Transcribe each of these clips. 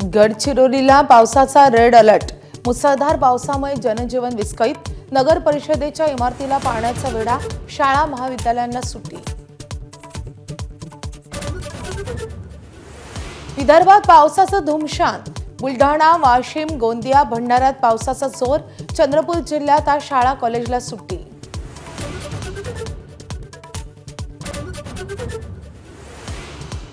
गडचिरोलीला पावसाचा red alert. मुसळधार पावसामुळे जनजीवन विस्कळीत। नगर परिषदेच्या इमारतीला पाण्याचा वेढा। शाळा महाविद्यालयांना सुट्टी। विदर्भात पावसाचं धुमशान। बुलढाणा, वाशिम, गोंदिया, भंडाऱ्यात पावसाचा जोर। चंद्रपूर जिल्ह्यात आज शाळा कॉलेजला सुट्टी।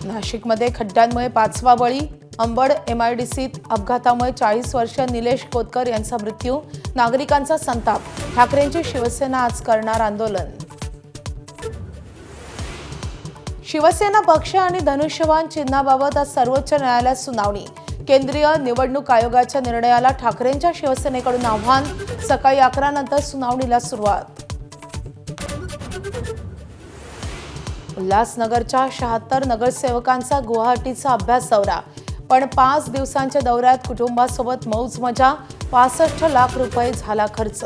नाशिकमध्ये खड्ड्यांमुळे 5वा बळी। अंबड एमआयडीसीत अपघातामुळे 40 वर्षीय निलेश कोतकर यांचा मृत्यू। नागरिकांचा संताप। ठाकरेंची शिवसेना आज करणार आंदोलन। शिवसेना पक्ष आणि धनुष्यबाण चिन्हाबाबत आज सर्वोच्च न्यायालयात सुनावणी। केंद्रीय निवडणूक आयोगाच्या निर्णयाला ठाकरेंच्या शिवसेनेकडून आव्हान। सकाळी 11 नंतर सुनावणीला सुरुवात। उल्हासनगरच्या 76 नगरसेवकांचा गुवाहाटीचा अभ्यास दौरा। पण 5 दिवसांच्या दौऱ्यात कुटुंबासोबत मौज मजा। 65 लाख रुपये झाला खर्च।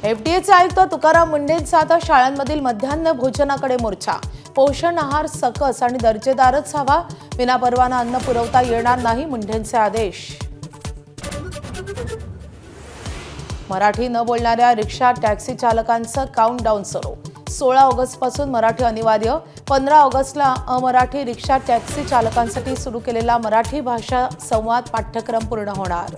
एफडीएचे आयुक्त तुकाराम मुंढेंचा आता शाळांमधील मध्यान्ह भोजनाकडे मोर्चा। पोषण आहार सकस आणि दर्जेदारच हवा। विनापरवाना अन्न पुरवता येणार नाही, मुंढेंचे आदेश। मराठी न बोलणाऱ्या रिक्षा टॅक्सी चालकांचं काउंटडाऊन सुरू। 16 ऑगस्टपासून मराठी अनिवार्य। 15 ऑगस्टला अमराठी रिक्षा टॅक्सी चालकांसाठी सुरू केलेला मराठी भाषा संवाद पाठ्यक्रम पूर्ण होणार।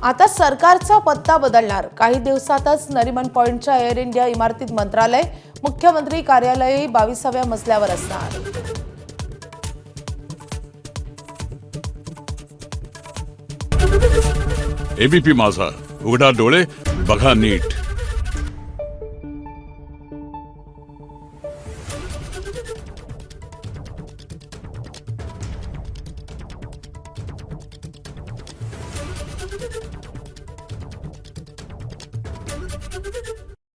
आता सरकारचा पत्ता बदलणार। काही दिवसातच नरिमन पॉइंटच्या एअर इंडिया इमारतीत मंत्रालय। मुख्यमंत्री कार्यालयही 22व्या मजल्यावर असणार। एबीपी माझा, उघडा डोळे बघा नीट।